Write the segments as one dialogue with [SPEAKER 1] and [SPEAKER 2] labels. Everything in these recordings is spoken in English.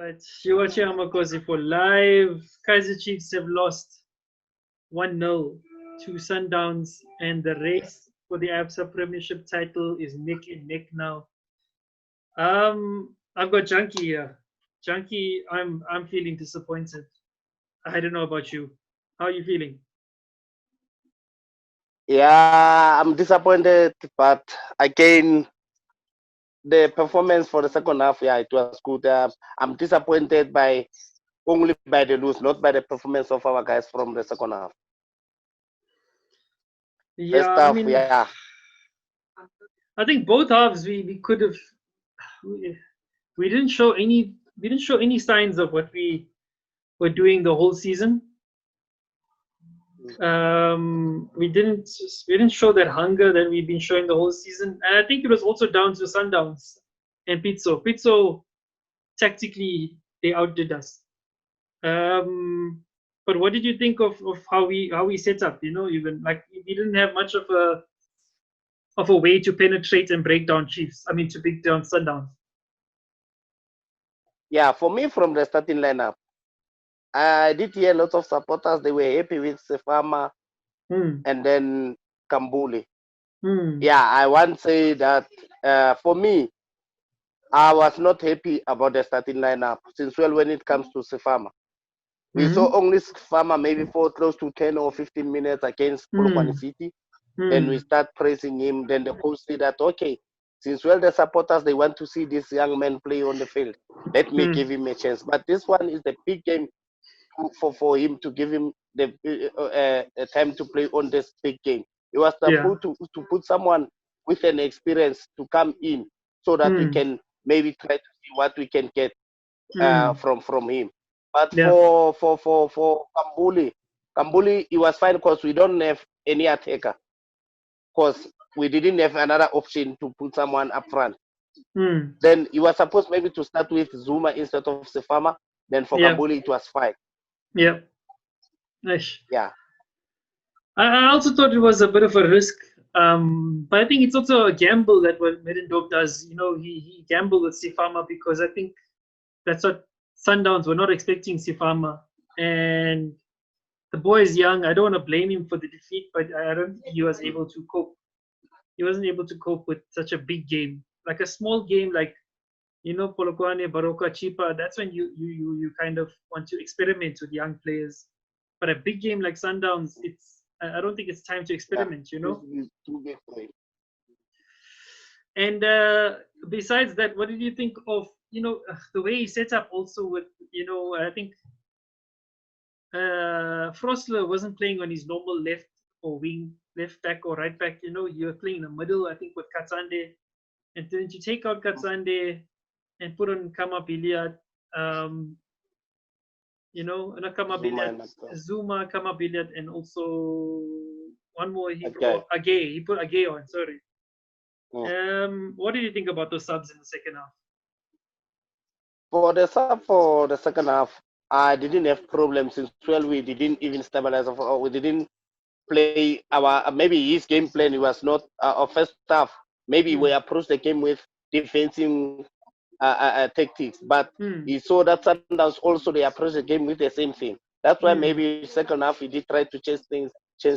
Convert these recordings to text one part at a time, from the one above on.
[SPEAKER 1] Right. You're watching Amakosi for live. Kaizer Chiefs have lost 1-0 to Sundowns, and the race for the Absa Premiership title is neck and neck now. I've got Jankie here. Jankie, I'm feeling disappointed. I don't know about you. How are you feeling?
[SPEAKER 2] Yeah, I'm disappointed, but again, the performance for the second half, yeah, it was good. I'm disappointed by only by the lose, not by the performance of our guys from the second half.
[SPEAKER 1] Yeah,
[SPEAKER 2] First
[SPEAKER 1] I
[SPEAKER 2] half,
[SPEAKER 1] mean,
[SPEAKER 2] yeah,
[SPEAKER 1] I think both halves we could have we, we didn't show any signs of what we were doing the whole season. We didn't show that hunger that we've been showing the whole season, and I think it was also down to Sundowns and Pizzo. Pizzo tactically they outdid us. But what did you think of how we set up? Even like we didn't have much of a way to penetrate and break down Chiefs. I mean, to break down Sundowns.
[SPEAKER 2] yeah. For me, from the starting lineup, I did hear lots of supporters. They were happy with Sefama
[SPEAKER 1] Hmm.
[SPEAKER 2] and then Kambuli.
[SPEAKER 1] Hmm.
[SPEAKER 2] Yeah, I want to say that for me, I was not happy about the starting lineup since well when it comes to Sefama. We saw
[SPEAKER 1] Hmm.
[SPEAKER 2] only Sefama maybe for close to 10 or 15 minutes against
[SPEAKER 1] Hmm.
[SPEAKER 2] Polokwane City. Then we
[SPEAKER 1] Hmm.
[SPEAKER 2] start praising him. Then the coach said that, okay, since well the supporters, they want to see this young man play on the field. Let me
[SPEAKER 1] Hmm.
[SPEAKER 2] give him a chance. But this one is the big game for him to give him the time to play on this big game. He was
[SPEAKER 1] Yeah.
[SPEAKER 2] supposed to put someone with an experience to come in so that we
[SPEAKER 1] Hmm.
[SPEAKER 2] can maybe try to see what we can get
[SPEAKER 1] Hmm.
[SPEAKER 2] from him. But
[SPEAKER 1] Yeah.
[SPEAKER 2] for Kambuli, it was fine because we don't have any attacker. Because we didn't have another option to put someone up front.
[SPEAKER 1] Hmm.
[SPEAKER 2] Then he was supposed maybe to start with Zuma instead of Sefama. Then for
[SPEAKER 1] Yeah.
[SPEAKER 2] Kambuli, it was fine.
[SPEAKER 1] Yeah. Nice.
[SPEAKER 2] Yeah.
[SPEAKER 1] I also thought it was a bit of a risk, but I think it's also a gamble that what Middendorp does. He gambled with Sifama because I think that's what Sundowns were not expecting Sifama, and the boy is young. I don't want to blame him for the defeat, but I don't think he was able to cope. He wasn't able to cope with such a big game, like a small game, like Polokwane, Baroka, Chipa. That's when you kind of want to experiment with young players. But a big game like Sundowns, I don't think it's time to
[SPEAKER 2] Yeah.
[SPEAKER 1] experiment.
[SPEAKER 2] It's too big for him.
[SPEAKER 1] And besides that, what did you think of the way he set up also with I think Frosler wasn't playing on his normal left or wing, left back or right back. You were playing in the middle, I think, with Katsande. And then you take out Katsande and put on Kama Billiard, not Kama
[SPEAKER 2] Zuma
[SPEAKER 1] Billiard,
[SPEAKER 2] and Absa.
[SPEAKER 1] Zuma, Kama Billiard, and also one more.
[SPEAKER 2] Okay.
[SPEAKER 1] Agay. He put Agay on. Sorry.
[SPEAKER 2] Mm.
[SPEAKER 1] What did you think about those subs in the second half?
[SPEAKER 2] For the sub for the second half, I didn't have problems since well we didn't even stabilize or we didn't play our maybe his game plan. It was not our first half. Maybe we
[SPEAKER 1] Hmm.
[SPEAKER 2] approached the game with defensive tactics, but
[SPEAKER 1] Hmm.
[SPEAKER 2] he saw that Sundowns also they approach the game with the same thing. That's why
[SPEAKER 1] Hmm.
[SPEAKER 2] maybe second half he did try to change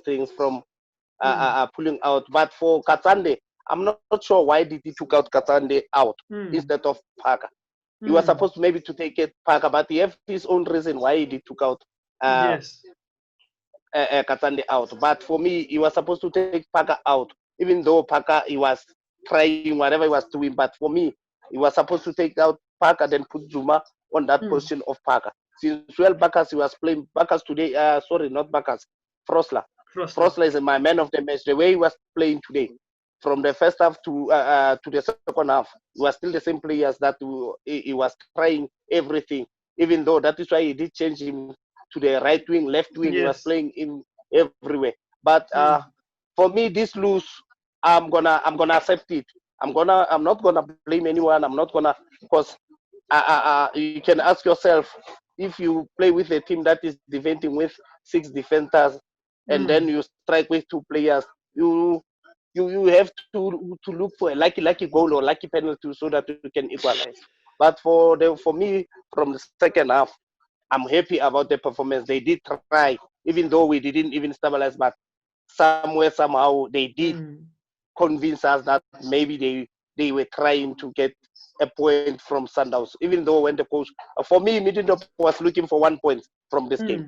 [SPEAKER 2] things from
[SPEAKER 1] Hmm.
[SPEAKER 2] pulling out. But for Katsande, I'm not sure why did he took out Katsande out
[SPEAKER 1] Hmm.
[SPEAKER 2] instead of Parker. He was
[SPEAKER 1] Hmm.
[SPEAKER 2] supposed maybe to take it Parker, but he have his own reason why he did took out uh,
[SPEAKER 1] Yes.
[SPEAKER 2] Katsande out. But for me, he was supposed to take Parker out, even though Parker he was trying whatever he was doing. But for me, he was supposed to take out Parker, then put Zuma on that
[SPEAKER 1] Hmm.
[SPEAKER 2] position of Parker. Since well, Bacchus he was playing Bacchus today. Sorry, not Bacchus. Frosler.
[SPEAKER 1] Frosler.
[SPEAKER 2] Frosler is my man of the match. The way he was playing today, from the first half to the second half, he was still the same players that he was trying everything. Even though that is why he did change him to the right wing, left wing. He was
[SPEAKER 1] Yes.
[SPEAKER 2] playing in everywhere. But
[SPEAKER 1] Hmm.
[SPEAKER 2] for me, this lose, I'm gonna accept it. I'm not gonna blame anyone. I'm not gonna because you can ask yourself if you play with a team that is defending with 6 defenders and then
[SPEAKER 1] Hmm.
[SPEAKER 2] you strike with 2 players, you have to look for a lucky goal or lucky penalty so that you can equalize. But for me, from the second half, I'm happy about the performance. They did try, even though we didn't even stabilize, but somehow they did convince us that maybe they were trying to get a point from Sundowns. Even though when the coach, for me, Middendorp was looking for 1 point from this game.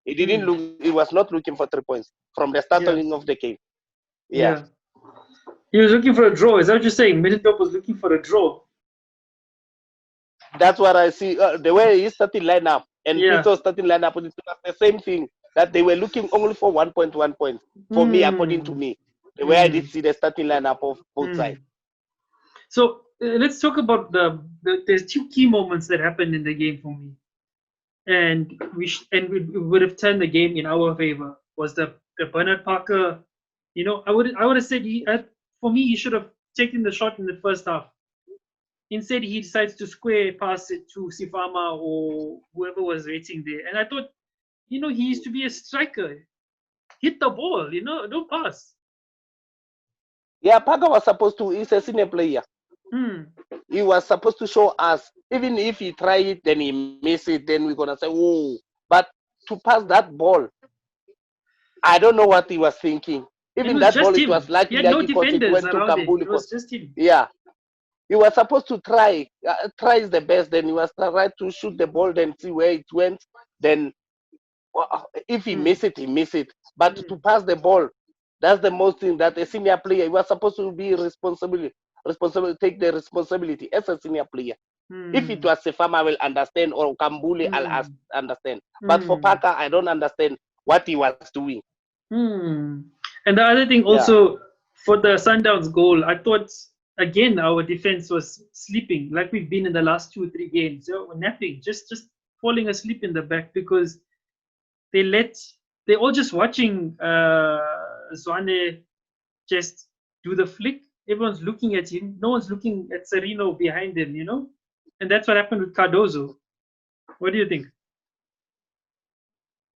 [SPEAKER 2] He didn't look. He was not looking for 3 points from the starting of the game. Yeah.
[SPEAKER 1] He was looking for a draw. Is that what you're saying? Middendorp was looking for a draw.
[SPEAKER 2] That's what I see. The way he started lineup and Pito's starting lineup, it was the same thing. That they were looking only for 1 point, 1 point. For me, according to me, the way I did see the starting lineup of both sides.
[SPEAKER 1] So let's talk about there's two key moments that happened in the game for me, and we would have turned the game in our favor. Was the Bernard Parker? You know, I would have said for me he should have taken the shot in the first half. Instead, he decides to square pass it to Sifama or whoever was waiting there. And I thought, you know, he used to be a striker. Hit the ball, you know, don't pass.
[SPEAKER 2] Yeah, Parker was supposed to. He's a senior player. He was supposed to show us. Even if he try it, then he miss it, then we're gonna say, "Oh!" But to pass that ball, I don't know what he was thinking. Even that ball, it was lucky that he went to Kambuli.
[SPEAKER 1] It was just him.
[SPEAKER 2] Yeah. He was supposed to try. Try is the best. Then he was trying to shoot the ball, then see where it went. Then, if he miss it, he miss it. But to pass the ball, that's the most thing that a senior player, he was supposed to be responsible, take the responsibility as a senior player. If it was Sefama, I will understand, or Kambuli, I'll understand. But for Parker, I don't understand what he was doing.
[SPEAKER 1] And the other thing also, for the Sundowns goal, I thought, again, our defense was sleeping like we've been in the last 2 or 3 games. You know, napping, just falling asleep in the back because they're all just watching Zwane just do the flick. Everyone's looking at him. No one's looking at Serino behind him, you know? And that's what happened with Cardozo. What do you think?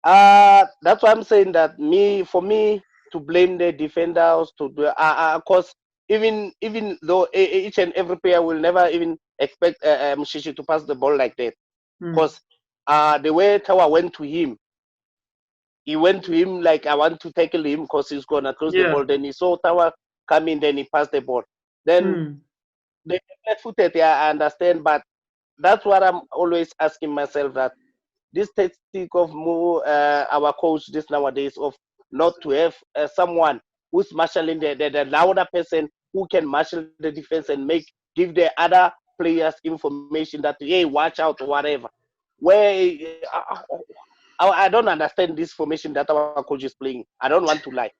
[SPEAKER 2] That's why I'm saying that for me to blame the defenders to do, of course, even though each and every player will never even expect Mshishi to pass the ball like that, because the way Tawa went to him, he went to him like, I want to tackle him because he's gonna close the ball. Then he saw Tawa come in, then he passed the ball. Then they footed, I understand, but that's what I'm always asking myself, that this tactic of our coach this nowadays of not to have someone who's marshalling the louder person who can marshal the defense and give the other players information that, hey, watch out or whatever. Where I don't understand this formation that our coach is playing. I don't want to lie.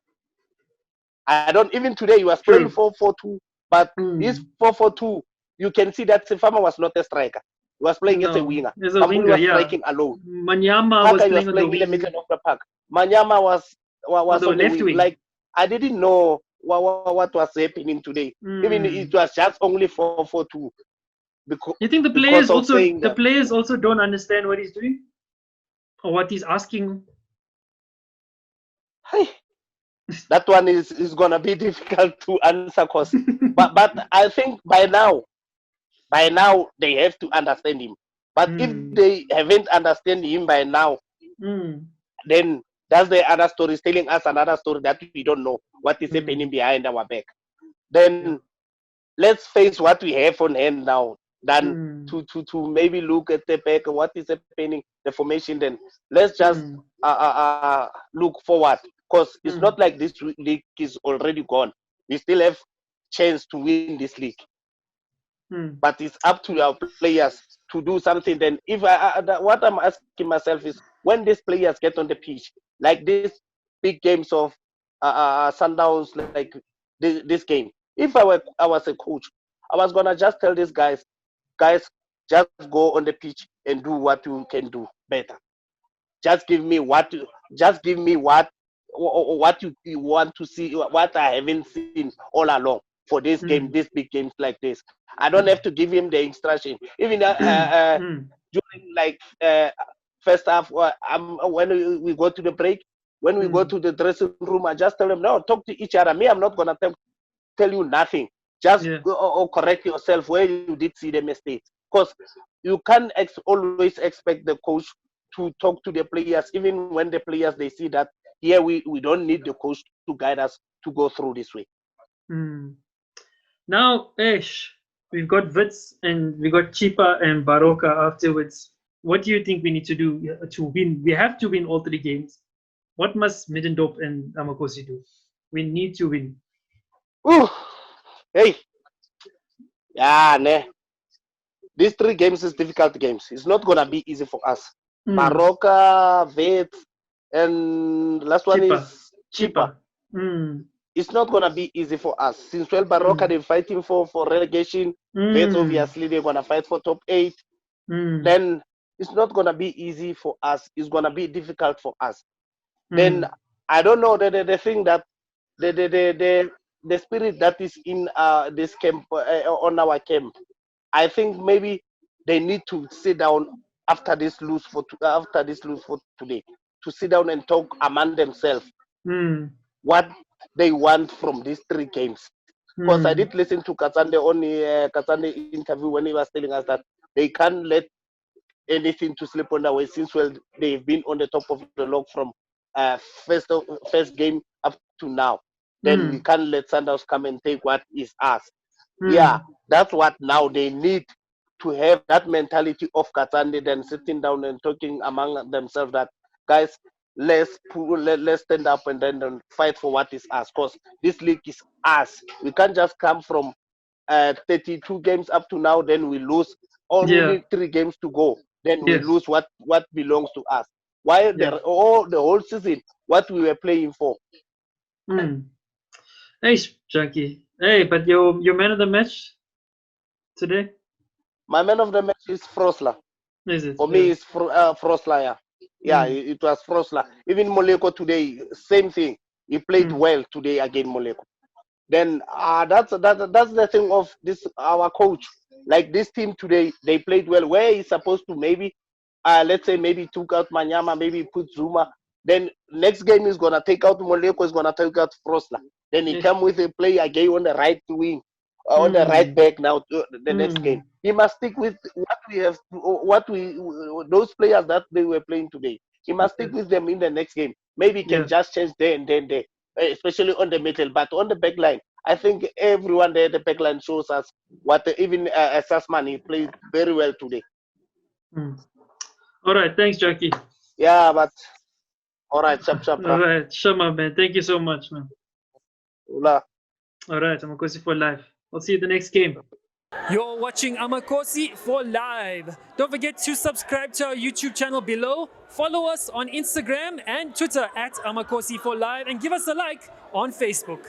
[SPEAKER 2] I don't. Even today he was playing 4-4-2, but this 4-4-2, you can see that Sefama was not a striker. He was playing as a winger.
[SPEAKER 1] As a winger,
[SPEAKER 2] was striking alone.
[SPEAKER 1] Manyama was playing
[SPEAKER 2] in the middle of the park. Manyama was on the left wing. Like, I didn't know what was happening today. Even it was just only 4-4-2. Because
[SPEAKER 1] you think the players also don't understand what he's doing or what he's asking?
[SPEAKER 2] Hey, that one is gonna be difficult to answer, cause but I think by now they have to understand him. But if they haven't understand him by now, then that's the other story, telling us another story that we don't know what is happening behind our back. Then let's face what we have on hand now, than to maybe look at the back, what is happening, the formation. Then let's just look forward, because it's not like this league is already gone. We still have chance to win this league. But it's up to our players to do something. Then if what I'm asking myself is, when these players get on the pitch, like these big games of Sundowns, like this game, if I was a coach, I was gonna just tell these guys, just go on the pitch and do what you can do better. Just give me what you want to see, what I haven't seen all along for this game, these big games like this. I don't have to give him the instruction. Even during like first half, when we go to the break, when we go to the dressing room, I just tell them, no, talk to each other. Me, I'm not gonna tell you nothing. Just go or correct yourself where you did see the mistakes. Because you can't always expect the coach to talk to the players, even when the players they see that here we don't need the coach to guide us to go through this way.
[SPEAKER 1] Now, Ash, we've got Wits and we got Chipa and Baroka afterwards. What do you think we need to do to win? We have to win all 3 games. What must Middendorp and Amakosi do? We need to win.
[SPEAKER 2] Ooh, hey, yeah, ne. These 3 games is difficult games. It's not gonna be easy for us. Baroka, Vet, and last one is Chipa. It's not gonna be easy for us. Since Baroka they're fighting for relegation. Vet obviously they're gonna fight for top 8. Then it's not gonna be easy for us. It's gonna be difficult for us. Then I don't know the thing that the spirit that is in this camp on our camp. I think maybe they need to sit down after this lose for today, to sit down and talk among themselves what they want from these 3 games. Because I did listen to Katsande on the Katsande interview when he was telling us that they can't let anything to slip on the way, since they've been on the top of the log from first game up to now. Then we can't let Sundowns come and take what is ours. Yeah, that's what now they need to have, that mentality of Katsande, then sitting down and talking among themselves that, guys, let's stand up and then fight for what is us, because this league is us. We can't just come from 32 games up to now, then we lose only 3 games to go, then we lose what belongs to us. Why the whole season what we were playing for.
[SPEAKER 1] Hey, Jankie. Hey, but your man of the match today?
[SPEAKER 2] My man of the match is Frosler.
[SPEAKER 1] Is it?
[SPEAKER 2] For me, it's Frosler. Yeah, it was Frosler. Even Moleko today, same thing. He played well today against Moleko. Then that's the thing of this our coach. Like this team today, they played well. Where he's supposed to maybe, let's say maybe took out Manyama, maybe put Zuma. Then next game is gonna take out Moleko, is gonna take out Frosler. Then he come with a play again on the right wing, on the right back now. The next game, he must stick with what we have, those players that they were playing today. He must stick with them in the next game. Maybe he can just change there and then there, especially on the middle. But on the back line, I think everyone there, the back line shows us what even Sassman, he played very well today.
[SPEAKER 1] All right, thanks, Jackie.
[SPEAKER 2] Yeah, but all right, chap.
[SPEAKER 1] All right, Shama, man. Thank you so much, man.
[SPEAKER 2] Ula.
[SPEAKER 1] All right, Amakosi for life. I'll see you the next game.
[SPEAKER 3] You're watching Amakosi for live. Don't forget to subscribe to our YouTube channel below. Follow us on Instagram and Twitter at Amakosi for live, and give us a like on Facebook.